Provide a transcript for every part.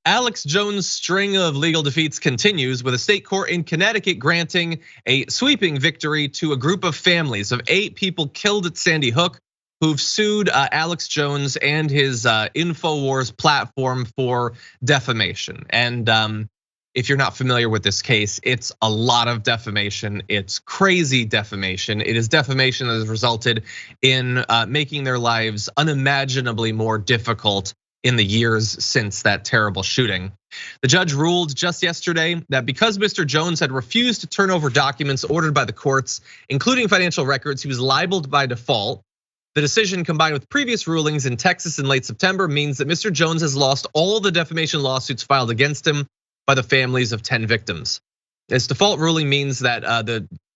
Alex Jones' string of legal defeats continues with a state court in Connecticut granting a sweeping victory to a group of families of 8 people killed at Sandy Hook who've sued Alex Jones and his Infowars platform for defamation. And if you're not familiar with this case, it's a lot of defamation. It's crazy defamation. It is defamation that has resulted in making their lives unimaginably more difficult in the years since that terrible shooting. The judge ruled just yesterday that because Mr. Jones had refused to turn over documents ordered by the courts, including financial records, he was liable by default. The decision, combined with previous rulings in Texas in late September, means that Mr. Jones has lost all the defamation lawsuits filed against him by the families of 10 victims. This default ruling means that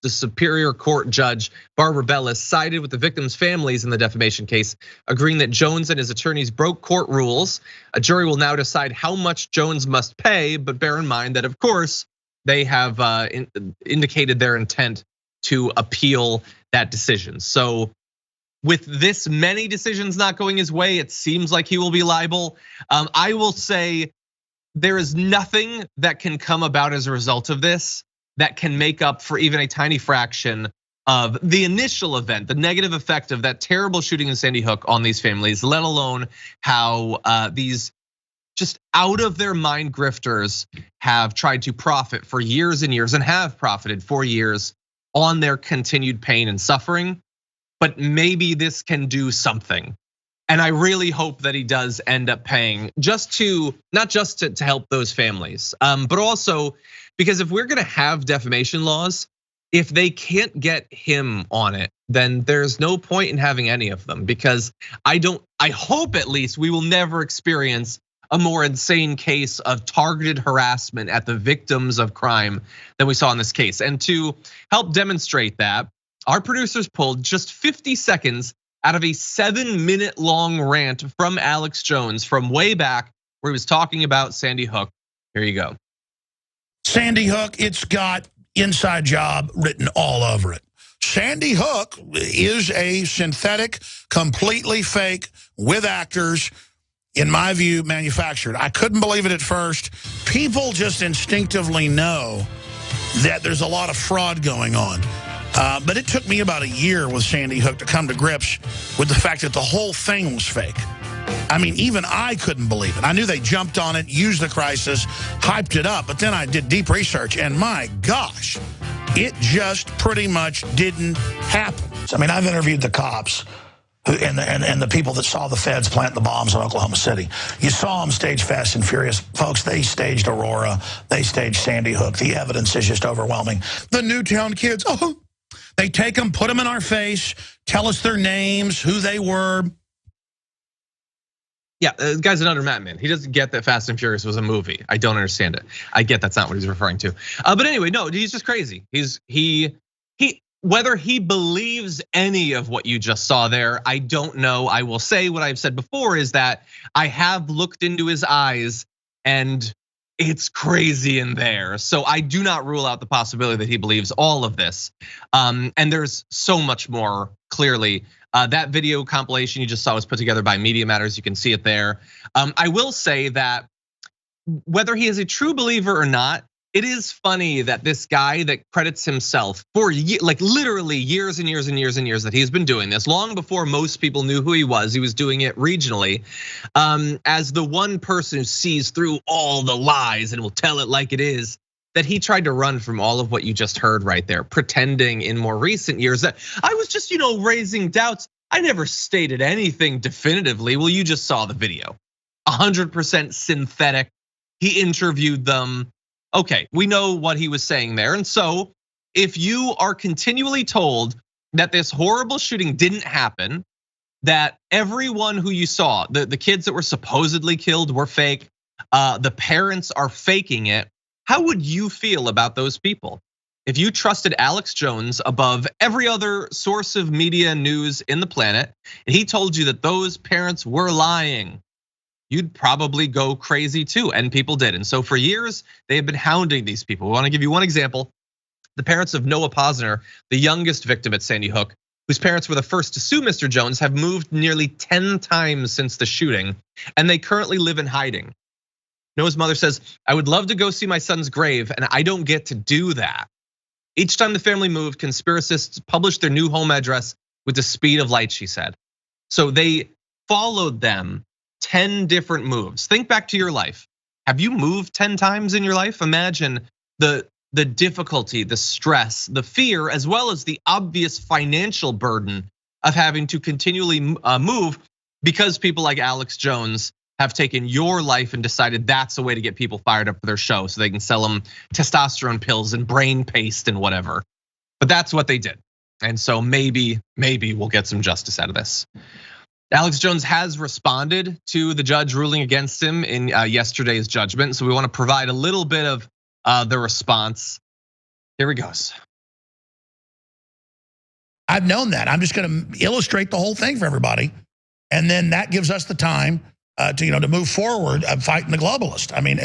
the Superior Court judge, Barbara Bellis, sided with the victims' families in the defamation case, agreeing that Jones and his attorneys broke court rules. A jury will now decide how much Jones must pay, but bear in mind that, of course, they have indicated their intent to appeal that decision. So with this many decisions not going his way, it seems like he will be liable. I will say there is nothing that can come about as a result of this that can make up for even a tiny fraction of the initial event, the negative effect of that terrible shooting in Sandy Hook on these families, let alone how these just out of their mind grifters have tried to profit for years and years and have profited for years on their continued pain and suffering. But maybe this can do something. And I really hope that he does end up paying not just to help those families, but also because if we're gonna have defamation laws, if they can't get him on it, then there's no point in having any of them, because I hope at least we will never experience a more insane case of targeted harassment at the victims of crime than we saw in this case. And to help demonstrate that, our producers pulled just 50 seconds out of a 7-minute long rant from Alex Jones from way back where he was talking about Sandy Hook. Here you go. Sandy Hook, it's got inside job written all over it. Sandy Hook is a synthetic, completely fake, with actors, in my view, manufactured. I couldn't believe it at first. People just instinctively know that there's a lot of fraud going on. But it took me about a year with Sandy Hook to come to grips with the fact that the whole thing was fake. I mean, even I couldn't believe it. I knew they jumped on it, used the crisis, hyped it up, but then I did deep research, and my gosh, it just pretty much didn't happen. I mean, I've interviewed the cops and the people that saw the feds plant the bombs in Oklahoma City. You saw them stage Fast and Furious. Folks, they staged Aurora, they staged Sandy Hook. The evidence is just overwhelming. The Newtown kids, they take them, put them in our face, tell us their names, who they were. Yeah, the guy's another madman. He doesn't get that Fast and Furious was a movie. I don't understand it. I get that's not what he's referring to. But anyway, no, he's just crazy. He whether he believes any of what you just saw there, I don't know. I will say what I've said before is that I have looked into his eyes and it's crazy in there. So I do not rule out the possibility that he believes all of this. And there's so much more clearly. That video compilation you just saw was put together by Media Matters. You can see it there. I will say that whether he is a true believer or not, it is funny that this guy that credits himself for like literally years and years and years and years that he's been doing this, long before most people knew who he was doing it regionally, as the one person who sees through all the lies and will tell it like it is, that he tried to run from all of what you just heard right there, pretending in more recent years that I was just, raising doubts. I never stated anything definitively. Well, you just saw the video. 100% synthetic. He interviewed them. Okay, we know what he was saying there. And so if you are continually told that this horrible shooting didn't happen, that everyone who you saw, the kids that were supposedly killed were fake, the parents are faking it, how would you feel about those people? If you trusted Alex Jones above every other source of media news in the planet, and he told you that those parents were lying, you'd probably go crazy too, and people did. And so for years, they have been hounding these people. We wanna give you one example. The parents of Noah Posner, the youngest victim at Sandy Hook, whose parents were the first to sue Mr. Jones, have moved nearly 10 times since the shooting, and they currently live in hiding. Noah's mother says, I would love to go see my son's grave, and I don't get to do that. Each time the family moved, conspiracists published their new home address with the speed of light, she said. So they followed them 10 different moves. Think back to your life. Have you moved 10 times in your life? Imagine the difficulty, the stress, the fear, as well as the obvious financial burden of having to continually move because people like Alex Jones have taken your life and decided that's a way to get people fired up for their show so they can sell them testosterone pills and brain paste and whatever. But that's what they did. And so maybe we'll get some justice out of this. Alex Jones has responded to the judge ruling against him in yesterday's judgment. So we want to provide a little bit of the response. Here he goes. I've known that. I'm just going to illustrate the whole thing for everybody. And then that gives us the time to move forward fighting the globalist. I mean,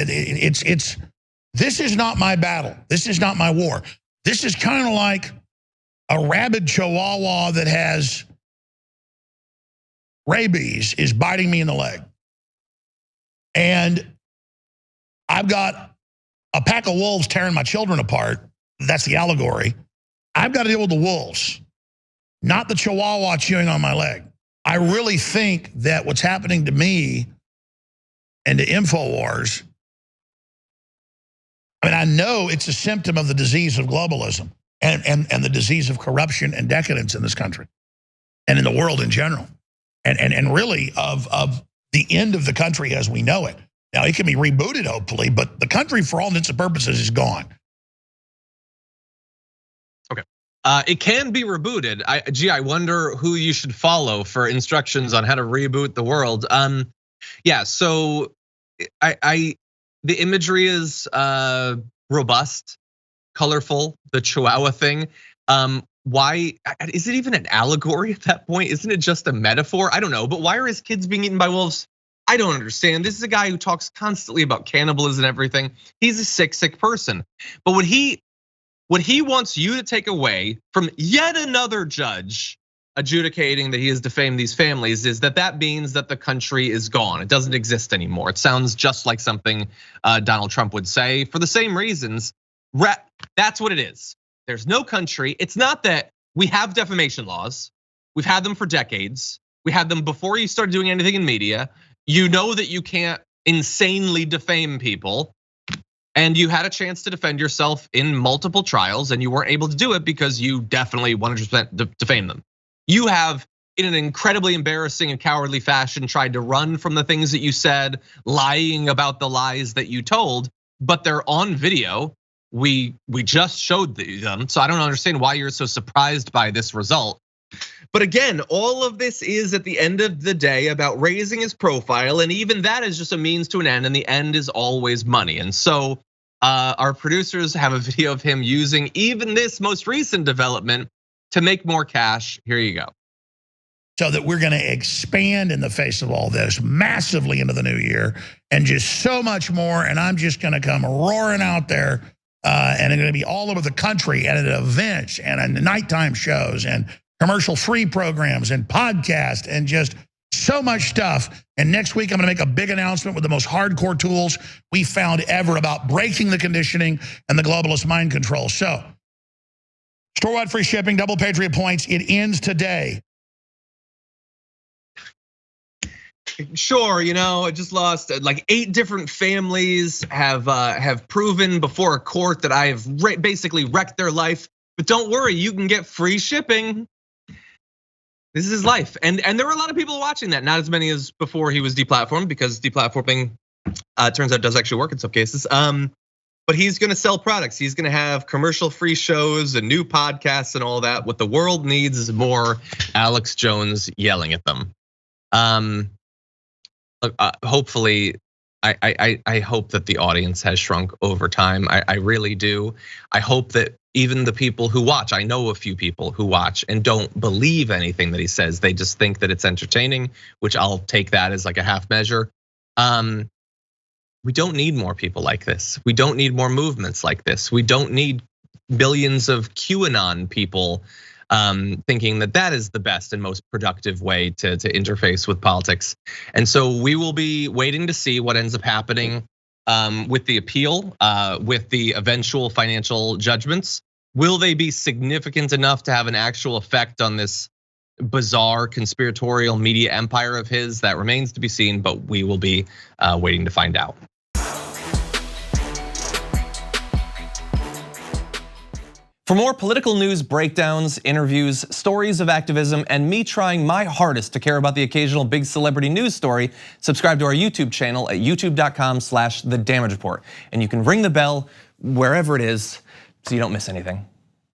this is not my battle. This is not my war. This is kind of like a rabid chihuahua that has rabies is biting me in the leg. And I've got a pack of wolves tearing my children apart. That's the allegory. I've got to deal with the wolves, not the chihuahua chewing on my leg. I really think that what's happening to me and to Infowars, I mean, I know it's a symptom of the disease of globalism and the disease of corruption and decadence in this country and in the world in general. And really of the end of the country as we know it. Now, it can be rebooted, hopefully, but the country, for all intents and purposes, is gone. Okay. It can be rebooted. I wonder who you should follow for instructions on how to reboot the world. Yeah, so the imagery is robust, colorful, the Chihuahua thing. Why is it even an allegory at that point? Isn't it just a metaphor? I don't know, but why are his kids being eaten by wolves? I don't understand. This is a guy who talks constantly about cannibalism and everything. He's a sick person. But what he wants you to take away from yet another judge adjudicating that he has defamed these families is that means that the country is gone. It doesn't exist anymore. It sounds just like something Donald Trump would say for the same reasons. That's what it is. There's no country. It's not that we have defamation laws. We've had them for decades. We had them before you started doing anything in media. You know that you can't insanely defame people. And you had a chance to defend yourself in multiple trials and you weren't able to do it because you definitely 100% defame them. You have, in an incredibly embarrassing and cowardly fashion, tried to run from the things that you said, lying about the lies that you told, but they're on video. We just showed them, so I don't understand why you're so surprised by this result. But again, all of this is at the end of the day about raising his profile, and even that is just a means to an end, and the end is always money. And so our producers have a video of him using even this most recent development to make more cash. Here you go. So that we're going to expand in the face of all this massively into the new year and just so much more. And I'm just going to come roaring out there and it's going to be all over the country and at events and at nighttime shows and commercial-free programs and podcasts and just so much stuff. And next week, I'm going to make a big announcement with the most hardcore tools we found ever about breaking the conditioning and the globalist mind control. So, store-wide free shipping, double Patriot points. It ends today. Sure, I just lost like 8 different families have proven before a court that I have basically wrecked their life. But don't worry, you can get free shipping. This is his life, and there were a lot of people watching that. Not as many as before he was deplatformed, because deplatforming turns out does actually work in some cases. But he's going to sell products. He's going to have commercial-free shows and new podcasts and all that. What the world needs is more Alex Jones yelling at them. Hopefully, I hope that the audience has shrunk over time. I really do. I hope that even the people who watch, I know a few people who watch and don't believe anything that he says. They just think that it's entertaining, which I'll take that as like a half measure. We don't need more people like this. We don't need more movements like this. We don't need billions of QAnon people thinking that is the best and most productive way to interface with politics. And so we will be waiting to see what ends up happening with the appeal, with the eventual financial judgments? Will they be significant enough to have an actual effect on this bizarre conspiratorial media empire of his? That remains to be seen, but we will be waiting to find out. For more political news breakdowns, interviews, stories of activism, and me trying my hardest to care about the occasional big celebrity news story, subscribe to our YouTube channel at youtube.com/thedamagereport. And you can ring the bell wherever it is so you don't miss anything.